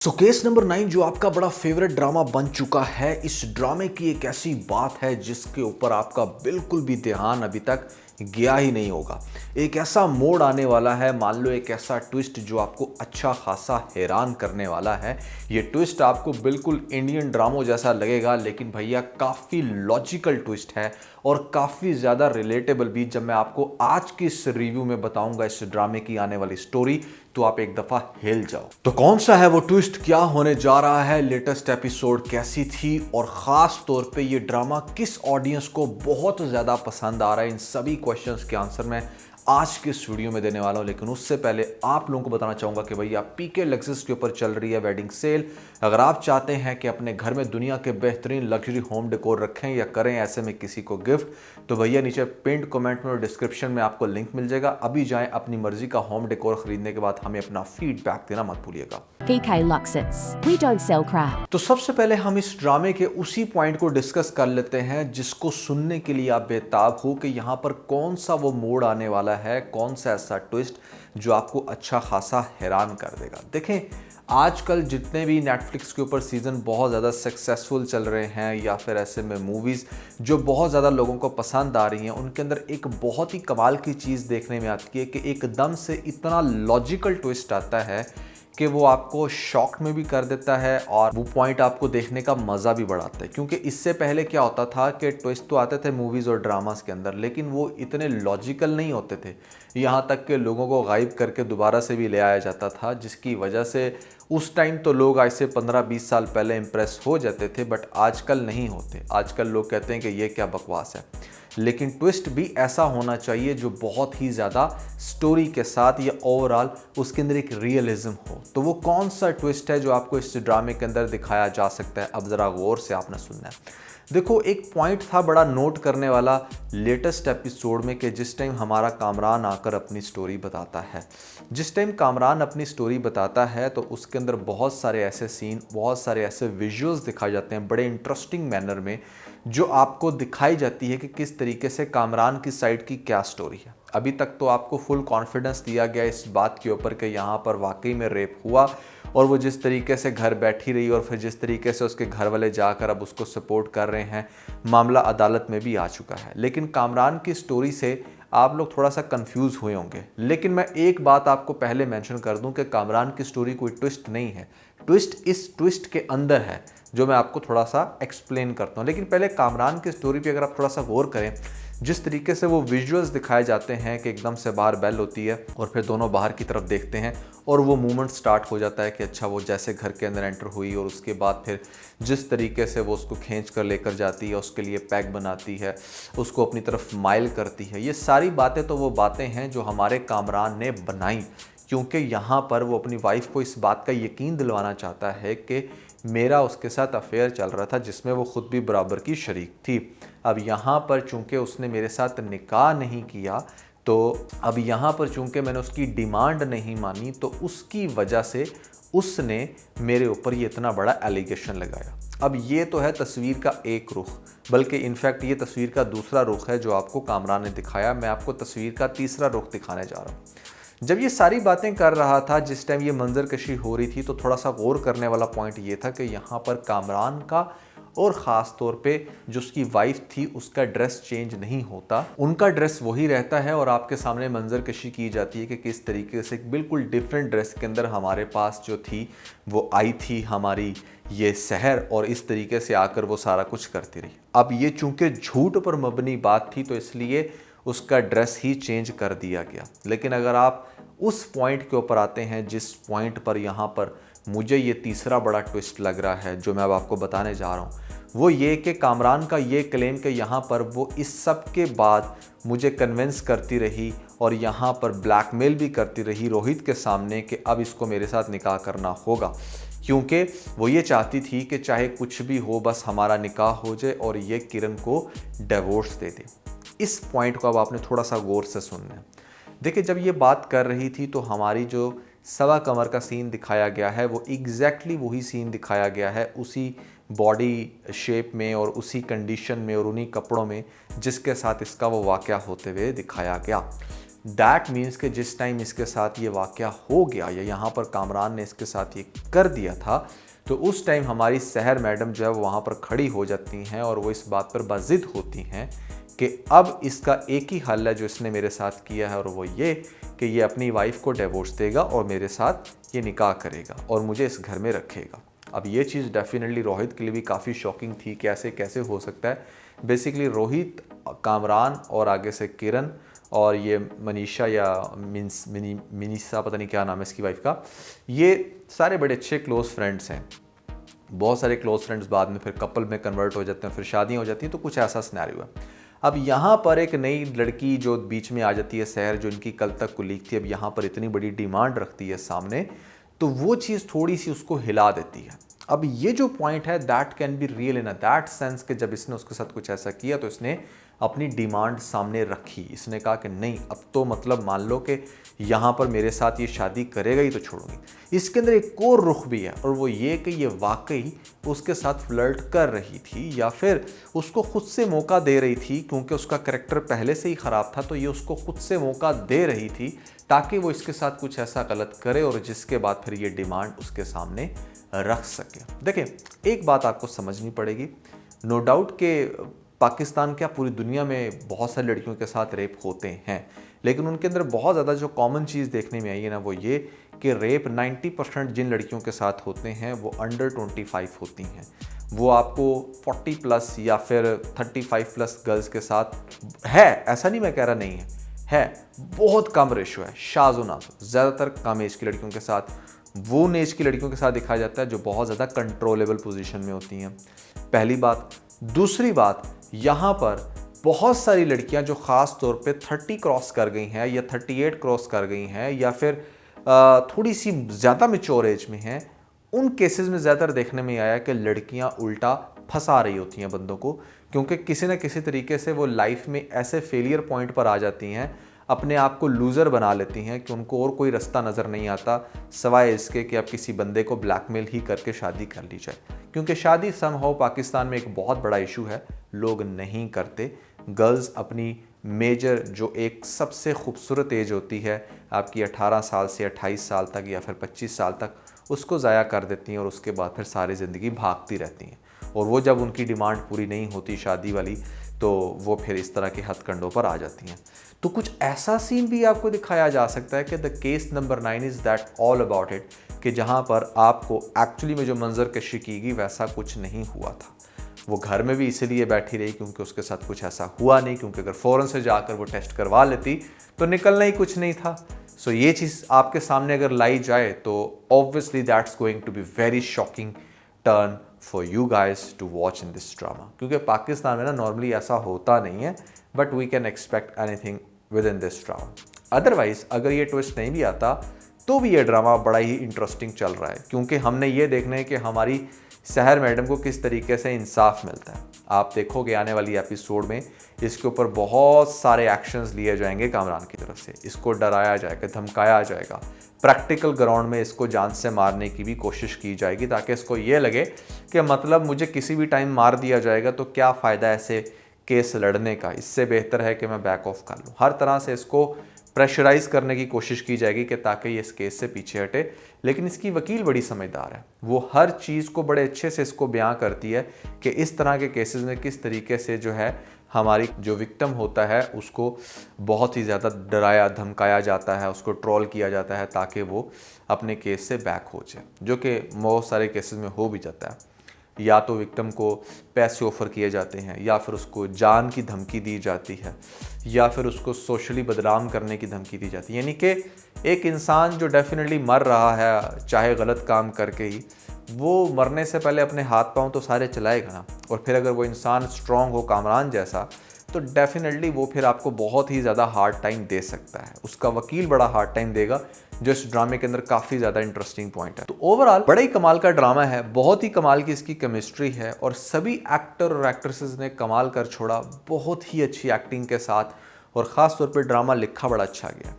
So case number 9 जो आपका बड़ा फेवरेट ड्रामा बन चुका है। इस ड्रामे की एक ऐसी बात है जिसके ऊपर आपका बिल्कुल भी ध्यान अभी तक गया ही नहीं होगा। एक ऐसा मोड़ आने वाला है, मान लो एक ऐसा ट्विस्ट जो आपको अच्छा खासा हैरान करने वाला है। ये ट्विस्ट आपको बिल्कुल इंडियन ड्रामों जैसा लगेगा, लेकिन भैया काफ़ी लॉजिकल ट्विस्ट है और काफ़ी ज़्यादा रिलेटेबल भी। जब मैं आपको आज की इस रिव्यू में बताऊंगा इस ड्रामे की आने वाली स्टोरी, तो आप एक दफ़ा हिल जाओ। तो कौन सा है वो ट्विस्ट, क्या होने जा रहा है, लेटेस्ट एपिसोड कैसी थी और ख़ास तौर पे ये ड्रामा किस ऑडियंस को बहुत ज़्यादा पसंद आ रहा है, इन सभी क्वेश्चंस के आंसर मैं आज के इस वीडियो में देने वाला हूं। लेकिन उससे पहले आप लोगों को बताना चाहूंगा कि भैया पीके लग्जरीज के ऊपर चल रही है वेडिंग सेल। अगर आप चाहते हैं कि अपने घर में दुनिया के बेहतरीन लग्जरी होम डेकोर रखें या करें ऐसे में किसी को गिफ्ट, तो भैया नीचे पिंड कमेंट में और डिस्क्रिप्शन में आपको लिंक मिल जाएगा। अभी जाएं, अपनी मर्जी का होम डेकोर खरीदने के बाद हमें अपना फीडबैक देना मत भूलिएगा। PK Luxus. We don't sell crap. तो सबसे पहले हम इस ड्रामे के उसी पॉइंट को डिस्कस कर लेते हैं जिसको सुनने के लिए आप बेताब हो कि यहाँ पर कौन सा वो मोड़ आने वाला है, कौन सा ऐसा ट्विस्ट जो आपको अच्छा खासा हैरान कर देगा। देखें, आजकल जितने भी नेटफ्लिक्स के ऊपर सीज़न बहुत ज़्यादा सक्सेसफुल चल रहे हैं या फिर ऐसे में मूवीज़ जो बहुत ज़्यादा लोगों को पसंद आ रही हैं, उनके अंदर एक बहुत ही कमाल की चीज़ देखने में आती है कि एकदम से इतना लॉजिकल ट्विस्ट आता है कि वो आपको शॉक में भी कर देता है और वो पॉइंट आपको देखने का मज़ा भी बढ़ाता है। क्योंकि इससे पहले क्या होता था कि ट्विस्ट तो आते थे मूवीज़ और ड्रामास के अंदर, लेकिन वो इतने लॉजिकल नहीं होते थे। यहाँ तक कि लोगों को गायब करके दोबारा से भी ले आया जाता था, जिसकी वजह से उस टाइम तो लोग आज से 15-20 साल पहले इम्प्रेस हो जाते थे, बट आजकल नहीं होते। आजकल लोग कहते हैं कि ये क्या बकवास है। लेकिन ट्विस्ट भी ऐसा होना चाहिए जो बहुत ही ज़्यादा स्टोरी के साथ या ओवरऑल उसके अंदर एक रियलिज्म हो। तो वो कौन सा ट्विस्ट है जो आपको इस ड्रामे के अंदर दिखाया जा सकता है, अब ज़रा गौर से आपने सुनना है। देखो, एक पॉइंट था बड़ा नोट करने वाला लेटेस्ट एपिसोड में कि जिस टाइम हमारा कामरान आकर अपनी स्टोरी बताता है, जिस टाइम कामरान अपनी स्टोरी बताता है तो उसके अंदर बहुत सारे ऐसे सीन, बहुत सारे ऐसे विजुअल्स दिखाए जाते हैं बड़े इंटरेस्टिंग मैनर में, जो आपको दिखाई जाती है कि किस तरीके से कामरान की साइड की क्या स्टोरी है। अभी तक तो आपको फुल कॉन्फिडेंस दिया गया इस बात के ऊपर कि यहाँ पर वाकई में रेप हुआ और वो जिस तरीके से घर बैठी रही और फिर जिस तरीके से उसके घर वाले जाकर अब उसको सपोर्ट कर रहे हैं, मामला अदालत में भी आ चुका है। लेकिन कामरान की स्टोरी से आप लोग थोड़ा सा कंफ्यूज हुए होंगे। लेकिन मैं एक बात आपको पहले मेंशन कर दूं कि कामरान की स्टोरी कोई ट्विस्ट नहीं है, ट्विस्ट इस ट्विस्ट के अंदर है जो मैं आपको थोड़ा सा एक्सप्लेन करता हूं। लेकिन पहले कामरान की स्टोरी पे अगर आप थोड़ा सा गौर करें, जिस तरीके से वो विजुअल्स दिखाए जाते हैं कि एकदम से बाहर बेल होती है और फिर दोनों बाहर की तरफ देखते हैं और वो मूवमेंट स्टार्ट हो जाता है कि अच्छा वो जैसे घर के अंदर एंटर हुई और उसके बाद फिर जिस तरीके से वो उसको खींच कर लेकर जाती है, उसके लिए पैक बनाती है, उसको अपनी तरफ माइल करती है, ये सारी बातें तो वो बातें हैं जो हमारे कामरान ने बनाई, क्योंकि यहाँ पर वो अपनी वाइफ को इस बात का यकीन दिलवाना चाहता है कि मेरा उसके साथ अफेयर चल रहा था जिसमें वो खुद भी बराबर की शरीक थी। अब यहाँ पर चूंकि उसने मेरे साथ निकाह नहीं किया, तो अब यहाँ पर चूंकि मैंने उसकी डिमांड नहीं मानी, तो उसकी वजह से उसने मेरे ऊपर ये इतना बड़ा एलिगेशन लगाया। अब ये तो है तस्वीर का एक रुख, बल्कि इनफैक्ट ये तस्वीर का दूसरा रुख है जो आपको कामरान ने दिखाया। मैं आपको तस्वीर का तीसरा रुख दिखाने जा रहा हूँ। जब ये सारी बातें कर रहा था, जिस टाइम ये मंजरकशी हो रही थी, तो थोड़ा सा गौर करने वाला पॉइंट ये था कि यहाँ पर कामरान का और ख़ास तौर पे जो उसकी वाइफ थी उसका ड्रेस चेंज नहीं होता, उनका ड्रेस वही रहता है और आपके सामने मंजरकशी की जाती है कि किस तरीके से बिल्कुल डिफरेंट ड्रेस के अंदर हमारे पास जो थी वो आई थी हमारी ये सहर, और इस तरीके से आकर वो सारा कुछ करती रही। अब ये चूंकि झूठ पर मबनी बात थी तो इसलिए उसका ड्रेस ही चेंज कर दिया गया। लेकिन अगर आप उस पॉइंट के ऊपर आते हैं जिस पॉइंट पर यहाँ पर मुझे ये तीसरा बड़ा ट्विस्ट लग रहा है जो मैं अब आपको बताने जा रहा हूँ, वो ये कि कामरान का ये क्लेम कि यहाँ पर वो इस सब के बाद मुझे कन्विंस करती रही और यहाँ पर ब्लैकमेल भी करती रही रोहित के सामने कि अब इसको मेरे साथ निकाह करना होगा, क्योंकि वो ये चाहती थी कि चाहे कुछ भी हो बस हमारा निकाह हो जाए और ये किरण को डिवोर्स दे दे। इस पॉइंट को अब आपने थोड़ा सा गौर से सुनना है। देखिए, जब ये बात कर रही थी तो हमारी जो सवा कमर का सीन दिखाया गया है वो एग्जैक्टली वही सीन दिखाया गया है, उसी बॉडी शेप में और उसी कंडीशन में और उन्हीं कपड़ों में जिसके साथ इसका वो वाक़या होते हुए दिखाया गया। दैट मीन्स कि जिस टाइम इसके साथ ये वाक़या हो गया या यहाँ पर कामरान ने इसके साथ ये कर दिया था, तो उस टाइम हमारी सहर मैडम जो है वो वहाँ पर खड़ी हो जाती हैं और वो इस बात पर बाज़िद होती हैं कि अब इसका एक ही हल है जो इसने मेरे साथ किया है, और वो ये कि ये अपनी वाइफ को डिवोर्स देगा और मेरे साथ ये निकाह करेगा और मुझे इस घर में रखेगा। अब ये चीज़ डेफिनेटली रोहित के लिए भी काफ़ी शॉकिंग थी कि ऐसे कैसे हो सकता है। बेसिकली रोहित, कामरान और आगे से किरण और ये मनीषा या मिनीसा, पता नहीं क्या नाम है इसकी वाइफ का, ये सारे बड़े अच्छे क्लोज़ फ्रेंड्स हैं। बहुत सारे क्लोज़ फ्रेंड्स बाद में फिर कपल में कन्वर्ट हो जाते हैं, फिर शादियाँ हो जाती हैं, तो कुछ ऐसा सिनेरियो है। अब यहाँ पर एक नई लड़की जो बीच में आ जाती है, सहर, जो इनकी कल तक कुलीग थी, अब यहाँ पर इतनी बड़ी डिमांड रखती है सामने, तो वो चीज़ थोड़ी सी उसको हिला देती है। अब ये जो पॉइंट है that can be real in a that sense कि जब इसने उसके साथ कुछ ऐसा किया तो इसने अपनी डिमांड सामने रखी। इसने कहा कि नहीं, अब तो मतलब मान लो कि यहाँ पर मेरे साथ ये शादी करेगा ही तो छोड़ूंगी। इसके अंदर एक और रुख भी है, और वो ये कि ये वाकई उसके साथ फ्लर्ट कर रही थी या फिर उसको खुद से मौका दे रही थी, क्योंकि उसका कैरेक्टर पहले से ही ख़राब था, तो ये उसको खुद से मौका दे रही थी ताकि वो इसके साथ कुछ ऐसा गलत करे और जिसके बाद फिर ये डिमांड उसके सामने रख सके। देखें, एक बात आपको समझनी पड़ेगी, नो डाउट कि पाकिस्तान क्या पूरी दुनिया में बहुत सारी लड़कियों के साथ रेप होते हैं, लेकिन उनके अंदर बहुत ज़्यादा जो कॉमन चीज़ देखने में आई है ना, वो ये कि रेप 90% जिन लड़कियों के साथ होते हैं वो अंडर 25 होती हैं। वो आपको 40+ या फिर 35+ गर्ल्स के साथ है, ऐसा नहीं मैं कह रहा नहीं है बहुत कम रेशो है, शाज़ो नाज़ो, ज़्यादातर कम एज की लड़कियों के साथ, वो एज की लड़कियों के साथ दिखाया जाता है जो बहुत ज़्यादा कंट्रोलेबल पोजीशन में होती हैं। पहली बात। दूसरी बात, यहाँ पर बहुत सारी लड़कियाँ जो ख़ास तौर पे 30 क्रॉस कर गई हैं या 38 क्रॉस कर गई हैं या फिर थोड़ी सी ज़्यादा मैच्योर एज में हैं, उन केसेस में ज़्यादातर देखने में आया कि लड़कियाँ उल्टा फंसा रही होती हैं बंदों को, क्योंकि किसी न किसी तरीके से वो लाइफ में ऐसे फेलियर पॉइंट पर आ जाती हैं, अपने आप को लूज़र बना लेती हैं कि उनको और कोई रास्ता नज़र नहीं आता सवाए इसके कि अब किसी बंदे को ब्लैकमेल ही करके शादी कर ली जाए। क्योंकि शादी समहाउ पाकिस्तान में एक बहुत बड़ा इशू है, लोग नहीं करते। गर्ल्स अपनी मेजर जो एक सबसे खूबसूरत एज होती है आपकी 18 साल से 28 साल तक या फिर 25 साल तक, उसको ज़ाया कर देती हैं और उसके बाद फिर सारी ज़िंदगी भागती रहती हैं। और वो जब उनकी डिमांड पूरी नहीं होती शादी वाली, तो वो फिर इस तरह के हथकंडों पर आ जाती हैं। तो कुछ ऐसा सीन भी आपको दिखाया जा सकता है कि the case number 9 is that all about it, कि जहाँ पर आपको एक्चुअली में जो मंजर कशी की गई वैसा कुछ नहीं हुआ था। वो घर में भी इसीलिए बैठी रही क्योंकि उसके साथ कुछ ऐसा हुआ नहीं, क्योंकि अगर फ़ौरन से जाकर वो टेस्ट करवा लेती तो निकलना ही कुछ नहीं था। सो ये चीज़ आपके सामने अगर लाई जाए तो obviously that's going to be very shocking turn for you guys to watch in this drama, क्योंकि पाकिस्तान में ना नॉर्मली ऐसा होता नहीं है, but we can expect anything within this drama. Otherwise अगर ये ट्विस्ट नहीं भी आता तो भी ये ड्रामा बड़ा ही इंटरेस्टिंग चल रहा है, क्योंकि हमने ये देखना है कि हमारी सहर मैडम को किस तरीके से इंसाफ मिलता है। आप देखोगे आने वाली एपिसोड में इसके ऊपर बहुत सारे एक्शंस लिए जाएंगे कामरान की तरफ से, इसको डराया जाएगा, धमकाया जाएगा, प्रैक्टिकल ग्राउंड में इसको जान से मारने की भी कोशिश की जाएगी, ताकि इसको ये लगे कि मतलब मुझे किसी भी टाइम मार दिया जाएगा तो क्या फ़ायदा ऐसे केस लड़ने का, इससे बेहतर है कि मैं बैक ऑफ कर लूँ। हर तरह से इसको प्रेशराइज करने की कोशिश की जाएगी कि ताकि ये इस केस से पीछे हटे। लेकिन इसकी वकील बड़ी समझदार है, वो हर चीज़ को बड़े अच्छे से इसको बयां करती है कि इस तरह के केसेस में किस तरीके से जो है हमारी जो विक्टिम होता है उसको बहुत ही ज़्यादा डराया धमकाया जाता है, उसको ट्रोल किया जाता है ताकि वो अपने केस से बैक हो जाए, जो कि बहुत सारे केसेस में हो भी जाता है। या तो विक्टिम को पैसे ऑफ़र किए जाते हैं, या फिर उसको जान की धमकी दी जाती है, या फिर उसको सोशली बदनाम करने की धमकी दी जाती है। यानी कि एक इंसान जो डेफिनेटली मर रहा है चाहे गलत काम करके ही, वो मरने से पहले अपने हाथ पांव तो सारे चलाएगा ना। और फिर अगर वो इंसान स्ट्रांग हो कामरान जैसा, तो डेफिनेटली वो फिर आपको बहुत ही ज़्यादा हार्ड टाइम दे सकता है, उसका वकील बड़ा हार्ड टाइम देगा, जो इस ड्रामे के अंदर काफ़ी ज़्यादा इंटरेस्टिंग पॉइंट है। तो ओवरऑल बड़ा ही कमाल का ड्रामा है, बहुत ही कमाल की इसकी केमिस्ट्री है और सभी एक्टर और एक्ट्रेसेस ने कमाल कर छोड़ा, बहुत ही अच्छी एक्टिंग के साथ, और ख़ास तौर पे ड्रामा लिखा बड़ा अच्छा गया।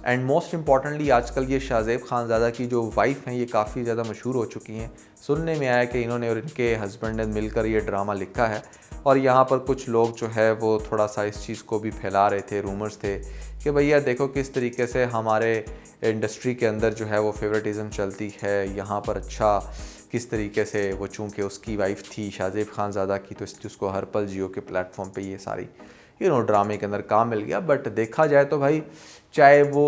एंड मोस्ट इम्पॉर्टेंटली आजकल ये शाहज़ेब खानज़ादा की जो वाइफ हैं ये काफ़ी ज़्यादा मशहूर हो चुकी हैं। सुनने में आया कि इन्होंने और इनके हस्बैंड ने मिलकर ये ड्रामा लिखा है और यहाँ पर कुछ लोग जो है वो थोड़ा सा इस चीज़ को भी फैला रहे थे, रूमर्स थे कि भैया देखो किस तरीके से हमारे इंडस्ट्री के अंदर जो है वो फेवरेटिज़म चलती है, यहाँ पर अच्छा किस तरीके से वो चूँकि उसकी वाइफ थी शाहज़ेब खानज़ादा की तो इसलिए उसको हर पल जियो के प्लेटफॉर्म पे ये सारी ड्रामे के अंदर काम मिल गया। बट देखा जाए तो भाई चाहे वो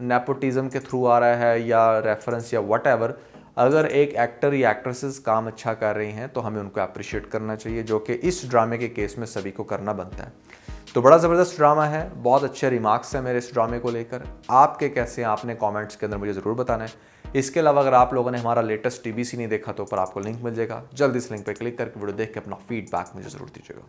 नेपोटिज़म के थ्रू आ रहा है या रेफरेंस या व्हाटएवर, अगर एक एक्टर या एक्ट्रेसेस काम अच्छा कर रही हैं तो हमें उनको अप्रिशिएट करना चाहिए, जो कि इस ड्रामे के केस में सभी को करना बनता है। तो बड़ा ज़बरदस्त ड्रामा है, बहुत अच्छे रिमार्क्स हैं मेरे इस ड्रामे को लेकर। आपके कैसे हैं आपने कमेंट्स के अंदर मुझे ज़रूर बताना है। इसके अलावा अगर आप लोगों ने हमारा लेटेस्ट TBC नहीं देखा तो ऊपर आपको लिंक मिल जाएगा, जल्दी इस लिंक पर क्लिक करके वीडियो देख के अपना फीडबैक मुझे ज़रूर दीजिएगा।